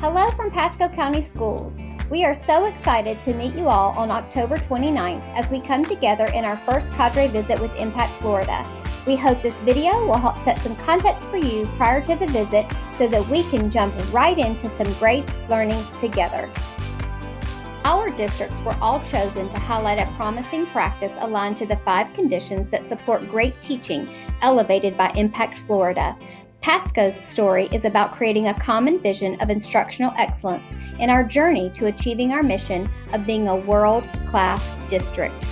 Hello from Pasco County Schools. We are so excited to meet you all on October 29th as we come together in our first cadre visit with Impact Florida. We hope this video will help set some context for you prior to the visit so that we can jump right into some great learning together. Our districts were all chosen to highlight a promising practice aligned to the 5 conditions that support great teaching, elevated by Impact Florida. Pasco's story is about creating a common vision of instructional excellence in our journey to achieving our mission of being a world-class district.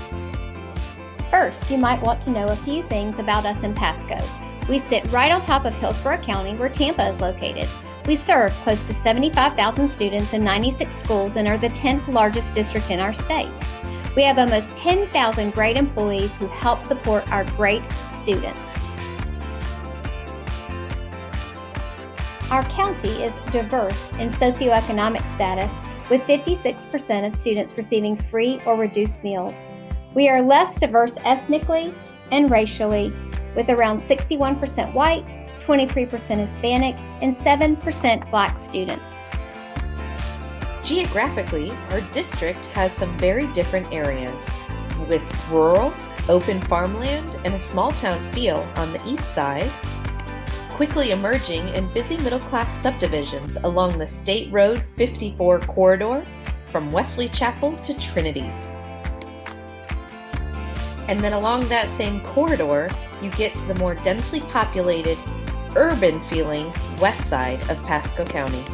First, you might want to know a few things about us in Pasco. We sit right on top of Hillsborough County, where Tampa is located. We serve close to 75,000 students in 96 schools and are the 10th largest district in our state. We have almost 10,000 great employees who help support our great students. Our county is diverse in socioeconomic status, with 56% of students receiving free or reduced meals. We are less diverse ethnically and racially, with around 61% white, 23% Hispanic, and 7% Black students. Geographically, our district has some very different areas, with rural, open farmland, and a small town feel on the east side, quickly emerging and busy middle-class subdivisions along the State Road 54 corridor from Wesley Chapel to Trinity. And then along that same corridor, you get to the more densely populated, urban-feeling west side of Pasco County.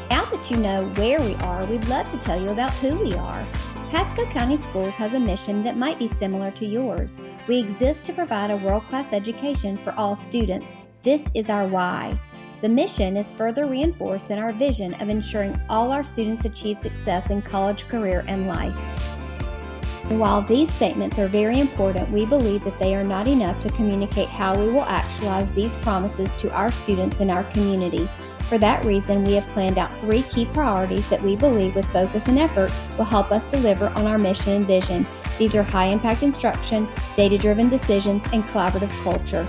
Now that you know where we are, we'd love to tell you about who we are. Pasco County Schools has a mission that might be similar to yours. We exist to provide a world-class education for all students. This is our why. The mission is further reinforced in our vision of ensuring all our students achieve success in college, career, and life. And while these statements are very important, we believe that they are not enough to communicate how we will actualize these promises to our students and our community. For that reason, we have planned out 3 key priorities that we believe with focus and effort will help us deliver on our mission and vision. These are high-impact instruction, data-driven decisions, and collaborative culture.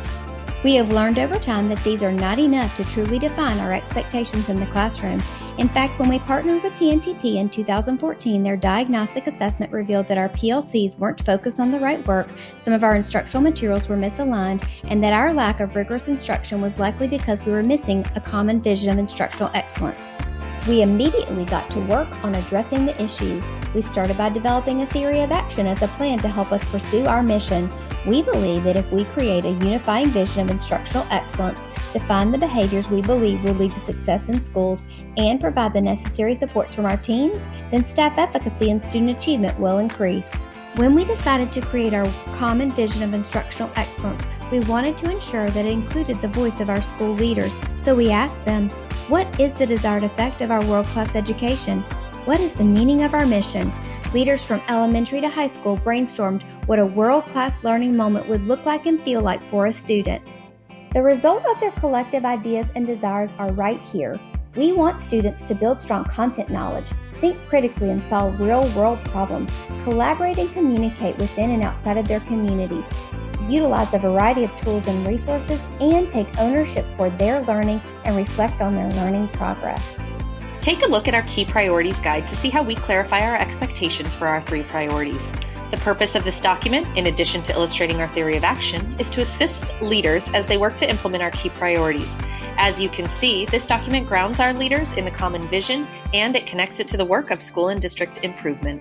We have learned over time that these are not enough to truly define our expectations in the classroom. In fact, when we partnered with TNTP in 2014, their diagnostic assessment revealed that our PLCs weren't focused on the right work, some of our instructional materials were misaligned, and that our lack of rigorous instruction was likely because we were missing a common vision of instructional excellence. We immediately got to work on addressing the issues. We started by developing a theory of action as a plan to help us pursue our mission. We believe that if we create a unifying vision of instructional excellence, define the behaviors we believe will lead to success in schools, and provide the necessary supports from our teams, then staff efficacy and student achievement will increase. When we decided to create our common vision of instructional excellence, we wanted to ensure that it included the voice of our school leaders. So we asked them, what is the desired effect of our world-class education? What is the meaning of our mission? Leaders from elementary to high school brainstormed what a world-class learning moment would look like and feel like for a student. The result of their collective ideas and desires are right here. We want students to build strong content knowledge, think critically and solve real-world problems, collaborate and communicate within and outside of their community, utilize a variety of tools and resources, and take ownership for their learning and reflect on their learning progress. Take a look at our Key Priorities Guide to see how we clarify our expectations for our 3 priorities. The purpose of this document, in addition to illustrating our theory of action, is to assist leaders as they work to implement our key priorities. As you can see, this document grounds our leaders in the common vision, and it connects it to the work of school and district improvement.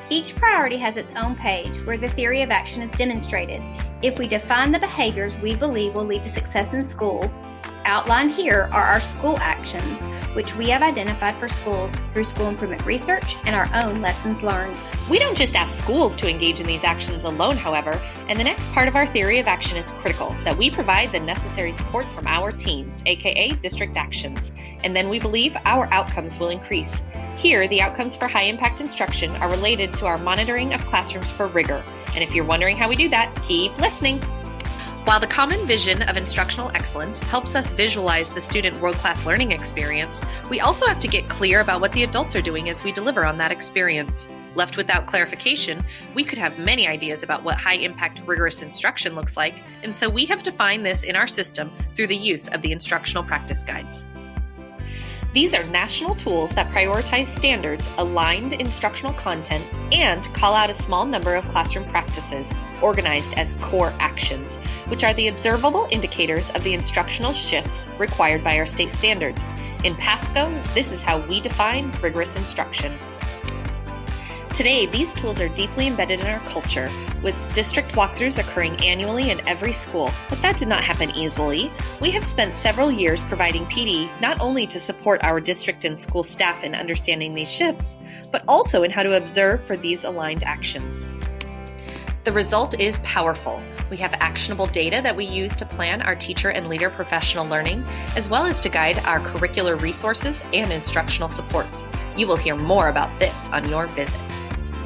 Each priority has its own page where the theory of action is demonstrated. If we define the behaviors we believe will lead to success in school, outlined here are our school actions, which we have identified for schools through school improvement research and our own lessons learned. We don't just ask schools to engage in these actions alone, however, and the next part of our theory of action is critical, that we provide the necessary supports from our teams, aka district actions, and then we believe our outcomes will increase. Here, the outcomes for high-impact instruction are related to our monitoring of classrooms for rigor, and if you're wondering how we do that, keep listening. While the common vision of instructional excellence helps us visualize the student world-class learning experience, we also have to get clear about what the adults are doing as we deliver on that experience. Left without clarification, we could have many ideas about what high-impact rigorous instruction looks like, and so we have defined this in our system through the use of the instructional practice guides. These are national tools that prioritize standards, aligned instructional content, and call out a small number of classroom practices organized as core actions, which are the observable indicators of the instructional shifts required by our state standards. In Pasco, this is how we define rigorous instruction. Today, these tools are deeply embedded in our culture, with district walkthroughs occurring annually in every school. But that did not happen easily. We have spent several years providing PD not only to support our district and school staff in understanding these shifts, but also in how to observe for these aligned actions. The result is powerful. We have actionable data that we use to plan our teacher and leader professional learning, as well as to guide our curricular resources and instructional supports. You will hear more about this on your visit.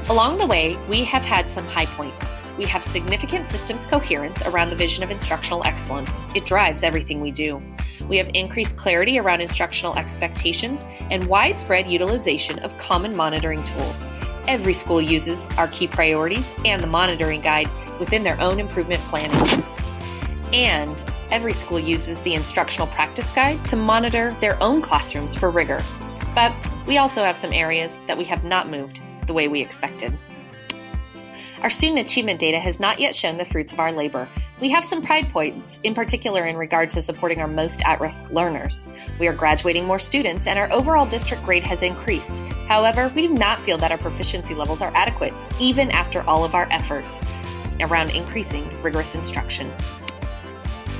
Along the way, we have had some high points. We have significant systems coherence around the vision of instructional excellence. It drives everything we do. We have increased clarity around instructional expectations and widespread utilization of common monitoring tools. Every school uses our key priorities and the monitoring guide within their own improvement planning. And every school uses the instructional practice guide to monitor their own classrooms for rigor. But we also have some areas that we have not moved the way we expected. Our student achievement data has not yet shown the fruits of our labor. We have some pride points, in particular in regard to supporting our most at-risk learners. We are graduating more students and our overall district grade has increased. However, we do not feel that our proficiency levels are adequate, even after all of our efforts around increasing rigorous instruction.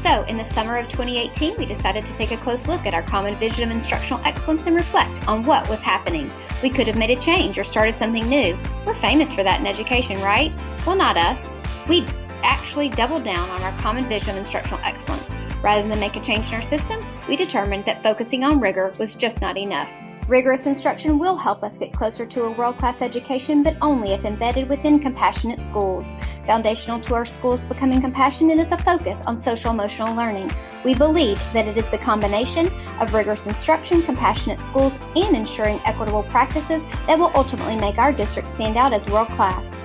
So, in the summer of 2018, we decided to take a close look at our common vision of instructional excellence and reflect on what was happening. We could have made a change or started something new. We're famous for that in education, right? Well, not us. We actually doubled down on our common vision of instructional excellence. Rather than make a change in our system, we determined that focusing on rigor was just not enough. Rigorous instruction will help us get closer to a world-class education, but only if embedded within compassionate schools. Foundational to our schools becoming compassionate is a focus on social-emotional learning. We believe that it is the combination of rigorous instruction, compassionate schools, and ensuring equitable practices that will ultimately make our district stand out as world-class.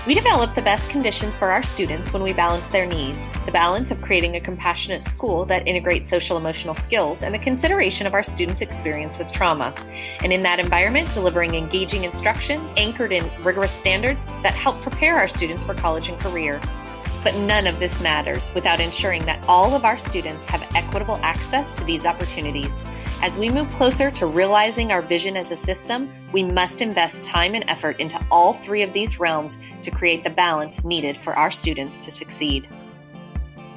We develop the best conditions for our students when we balance their needs, the balance of creating a compassionate school that integrates social-emotional skills, and the consideration of our students' experience with trauma. And in that environment, delivering engaging instruction anchored in rigorous standards that help prepare our students for college and career. But none of this matters without ensuring that all of our students have equitable access to these opportunities. As we move closer to realizing our vision as a system, we must invest time and effort into all three of these realms to create the balance needed for our students to succeed.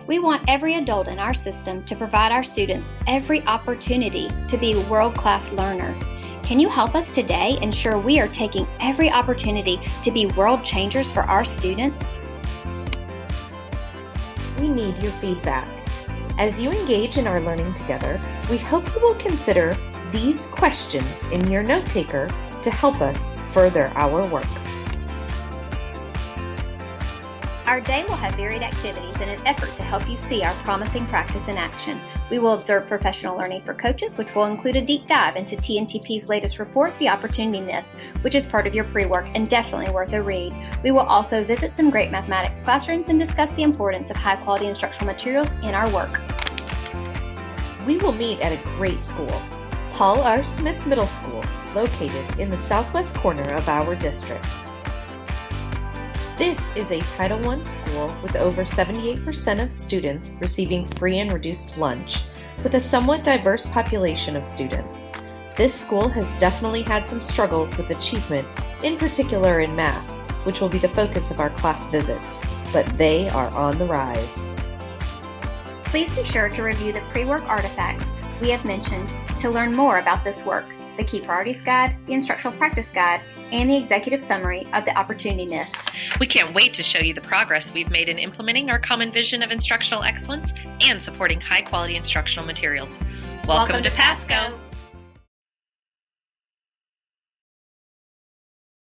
We want every adult in our system to provide our students every opportunity to be a world-class learner. Can you help us today ensure we are taking every opportunity to be world changers for our students? We need your feedback. As you engage in our learning together, we hope you will consider these questions in your note taker to help us further our work. Our day will have varied activities in an effort to help you see our promising practice in action. We will observe professional learning for coaches, which will include a deep dive into TNTP's latest report, The Opportunity Myth, which is part of your pre-work and definitely worth a read. We will also visit some great mathematics classrooms and discuss the importance of high-quality instructional materials in our work. We will meet at a great school, Paul R. Smith Middle School, located in the southwest corner of our district. This is a Title I school with over 78% of students receiving free and reduced lunch, with a somewhat diverse population of students. This school has definitely had some struggles with achievement, in particular in math, which will be the focus of our class visits, but they are on the rise. Please be sure to review the pre-work artifacts we have mentioned to learn more about this work, the Key Priorities Guide, the Instructional Practice Guide, and the Executive Summary of the Opportunity Myth. We can't wait to show you the progress we've made in implementing our common vision of instructional excellence and supporting high-quality instructional materials. Welcome to Pasco!